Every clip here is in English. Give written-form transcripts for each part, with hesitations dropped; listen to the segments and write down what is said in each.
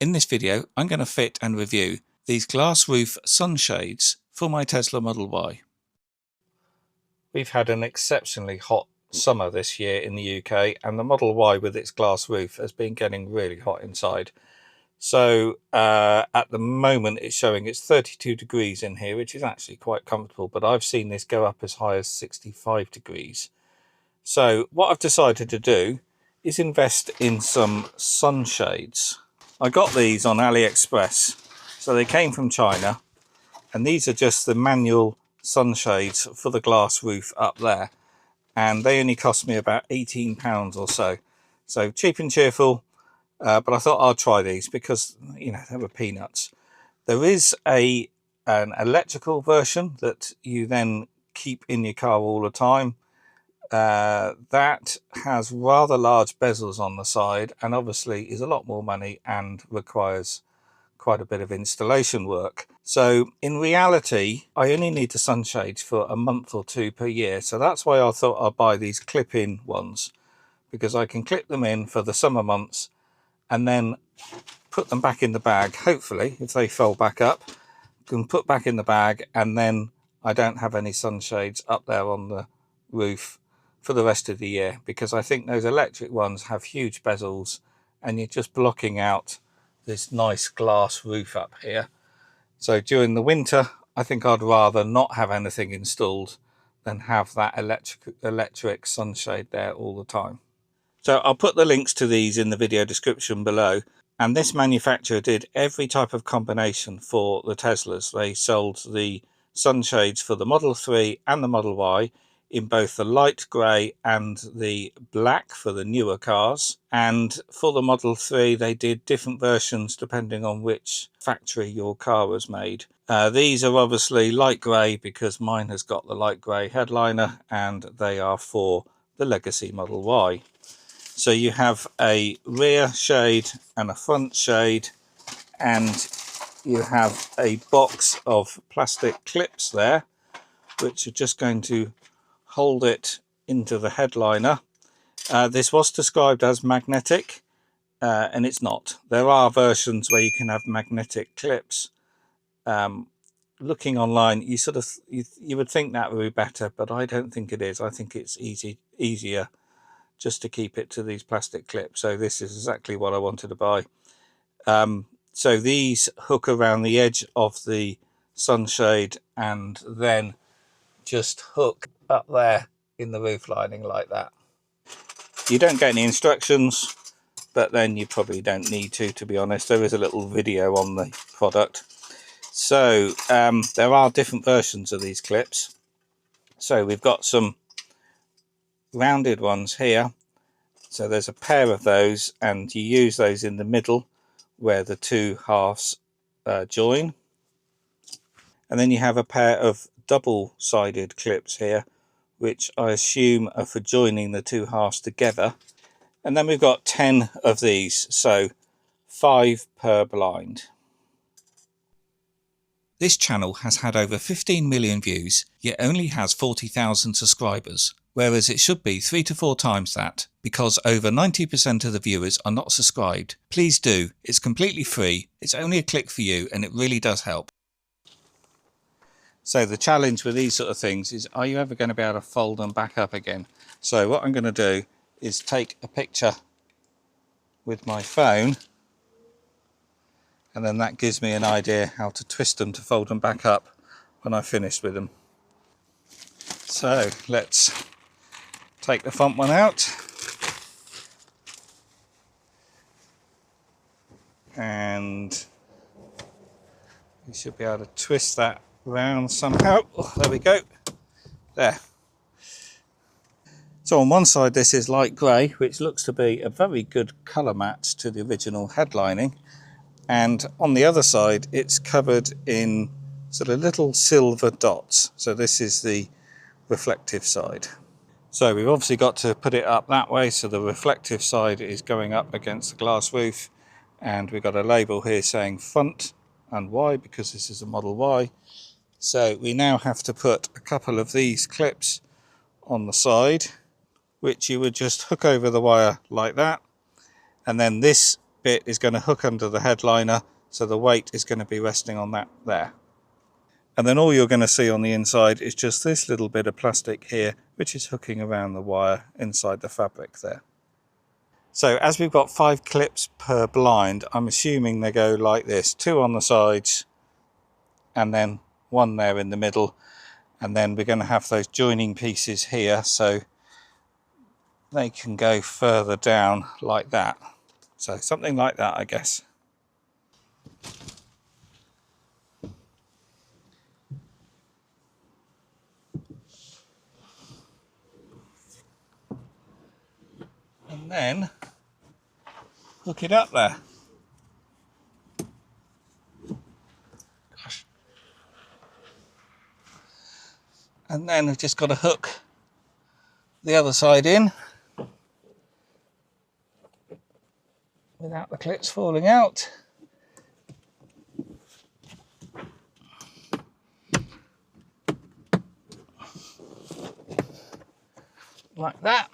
In this video, I'm going to fit and review these glass roof sunshades for my Tesla Model Y. We've had an exceptionally hot summer this year in the UK, and the Model Y with its glass roof has been getting really hot inside. So at the moment it's showing it's 32 degrees in here, which is actually quite comfortable, but I've seen this go up as high as 65 degrees. So what I've decided to do is invest in some sunshades. I got these on AliExpress, so they came from China, and these are just the manual sunshades for the glass roof up there, and they only cost me about £18 or so. So cheap and cheerful, but I thought I'd try these because, you know, they were peanuts. There is an electrical version that you then keep in your car all the time. That has rather large bezels on the side and obviously is a lot more money and requires quite a bit of installation work. So in reality, I only need the sunshades for a month or two per year. So that's why I thought I'd buy these clip-in ones, because I can clip them in for the summer months and then put them back in the bag. Hopefully, if they fold back up, can put back in the bag, and then I don't have any sunshades up there on the roof for the rest of the year, because I think those electric ones have huge bezels and you're just blocking out this nice glass roof up here. So during the winter, I think I'd rather not have anything installed than have that electric sunshade there all the time. So I'll put the links to these in the video description below. And this manufacturer did every type of combination for the Teslas. They sold the sunshades for the Model 3 and the Model Y in both the light grey and the black for the newer cars. And for the Model 3, they did different versions depending on which factory your car was made. These are obviously light grey because mine has got the light grey headliner, and they are for the Legacy Model Y. So you have a rear shade and a front shade, and you have a box of plastic clips there, which are just going to hold it into the headliner. This was described as magnetic, and it's not. There are versions where you can have magnetic clips. Looking online, you would think that would be better, but I don't think it is. I think it's easier just to keep it to these plastic clips. So this is exactly what I wanted to buy. So these hook around the edge of the sunshade and then just hook up there in the roof lining like that. You don't get any instructions, but then you probably don't need to be honest. There is a little video on the product. So there are different versions of these clips. So we've got some rounded ones here. So there's a pair of those, and you use those in the middle where the two halves join. And then you have a pair of double-sided clips here, which I assume are for joining the two halves together. And then we've got 10 of these, so 5 per blind. This channel has had over 15 million views, yet only has 40,000 subscribers, whereas it should be 3 to 4 times that, because over 90% of the viewers are not subscribed. Please do, it's completely free, it's only a click for you, and it really does help. So the challenge with these sort of things is, are you ever going to be able to fold them back up again? So what I'm going to do is take a picture with my phone, and then that gives me an idea how to twist them to fold them back up when I've finished with them. So let's take the front one out, and you should be able to twist that round somehow. Oh, there we go. There. So on one side this is light grey, which looks to be a very good colour match to the original headlining. And on the other side it's covered in sort of little silver dots. So this is the reflective side. So we've obviously got to put it up that way, so the reflective side is going up against the glass roof, and we've got a label here saying front and Y because this is a Model Y. So we now have to put a couple of these clips on the side, which you would just hook over the wire like that, and then this bit is going to hook under the headliner, so the weight is going to be resting on that there. And then all you're going to see on the inside is just this little bit of plastic here, which is hooking around the wire inside the fabric there. So as we've got 5 clips per blind, I'm assuming they go like this, 2 on the sides and then 1 there in the middle. And then we're going to have those joining pieces here, so they can go further down like that. So something like that, I guess. And then hook it up there. Gosh. And then we've just got to hook the other side in without the clips falling out. Like that.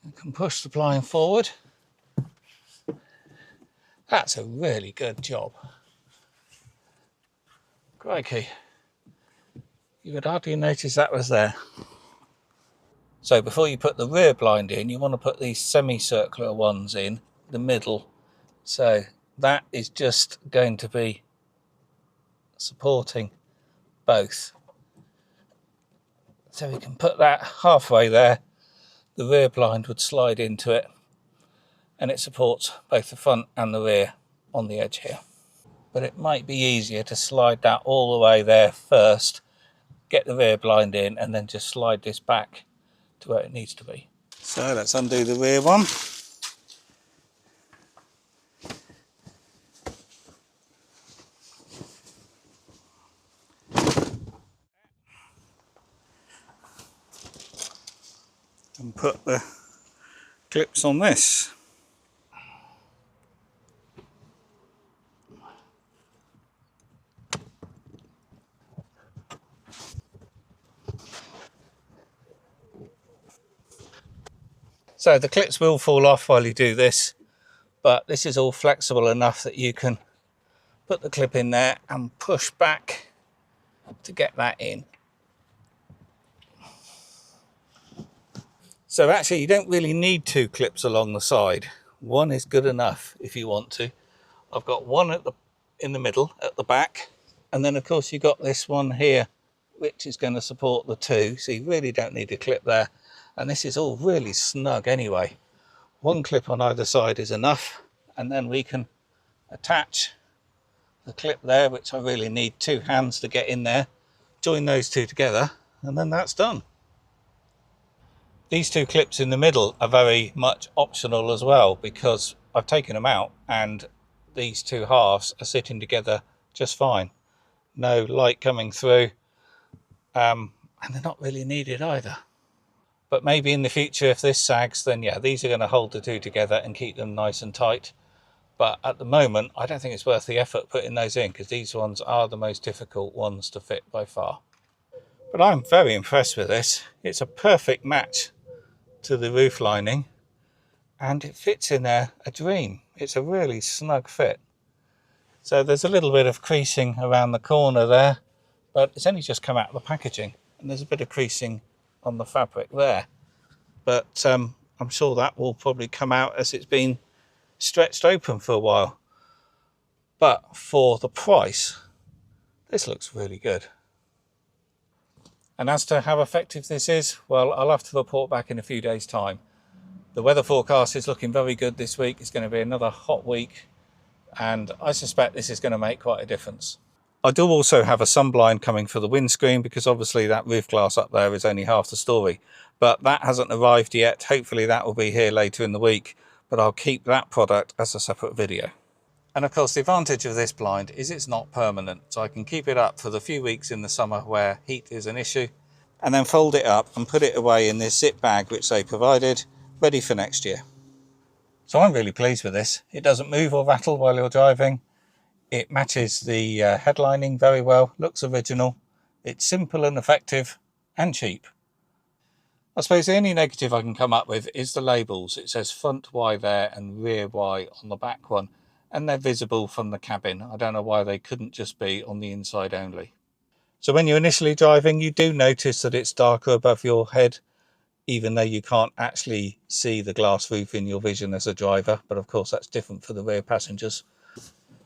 You can push the blind forward. That's a really good job. Crikey. You would hardly notice that was there. So before you put the rear blind in, you want to put these semicircular ones in the middle. So that is just going to be supporting both. So we can put that halfway there. The rear blind would slide into it, and it supports both the front and the rear on the edge here. But it might be easier to slide that all the way there first, get the rear blind in, and then just slide this back to where it needs to be. So let's undo the rear one. And put the clips on this. So the clips will fall off while you do this, but this is all flexible enough that you can put the clip in there and push back to get that in. So actually you don't really need 2 clips along the side. 1 is good enough if you want to. I've got 1 in the middle at the back, and then of course you've got this one here which is going to support the 2, so you really don't need a clip there. And this is all really snug anyway. 1 clip on either side is enough, and then we can attach the clip there, which I really need 2 hands to get in there, join those 2 together, and then that's done. These 2 clips in the middle are very much optional as well, because I've taken them out and these 2 halves are sitting together just fine. No light coming through, and they're not really needed either. But maybe in the future, if this sags, then yeah, these are going to hold the 2 together and keep them nice and tight. But at the moment, I don't think it's worth the effort putting those in, because these ones are the most difficult ones to fit by far. But I'm very impressed with this. It's a perfect match to the roof lining, and it fits in there a dream. It's a really snug fit. So there's a little bit of creasing around the corner there, but it's only just come out of the packaging, and there's a bit of creasing on the fabric there. But I'm sure that will probably come out as it's been stretched open for a while. But for the price, this looks really good. And as to how effective this is, well, I'll have to report back in a few days' time. The weather forecast is looking very good this week. It's going to be another hot week, and I suspect this is going to make quite a difference. I do also have a sunblind coming for the windscreen, because obviously that roof glass up there is only half the story. But that hasn't arrived yet. Hopefully that will be here later in the week, but I'll keep that product as a separate video. And of course the advantage of this blind is it's not permanent, so I can keep it up for the few weeks in the summer where heat is an issue, and then fold it up and put it away in this zip bag which they provided, ready for next year. So I'm really pleased with this. It doesn't move or rattle while you're driving. It matches the headlining very well, looks original. It's simple and effective and cheap. I suppose the only negative I can come up with is the labels. It says front Y there and rear Y on the back one, and they're visible from the cabin. I don't know why they couldn't just be on the inside only. So when you're initially driving, you do notice that it's darker above your head, even though you can't actually see the glass roof in your vision as a driver. But of course, that's different for the rear passengers.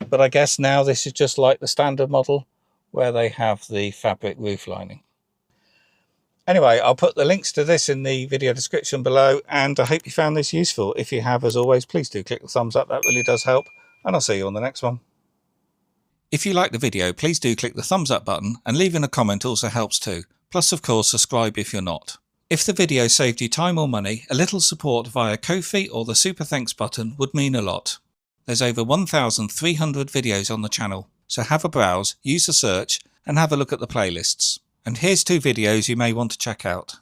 But I guess now this is just like the standard model where they have the fabric roof lining. Anyway, I'll put the links to this in the video description below, and I hope you found this useful. If you have, as always, please do click the thumbs up. That really does help, and I'll see you on the next one. If you like the video, please do click the thumbs up button, and leaving a comment also helps too. Plus, of course, subscribe if you're not. If the video saved you time or money, a little support via Ko-fi or the Super Thanks button would mean a lot. There's over 1,300 videos on the channel, so have a browse, use the search, and have a look at the playlists. And here's 2 videos you may want to check out.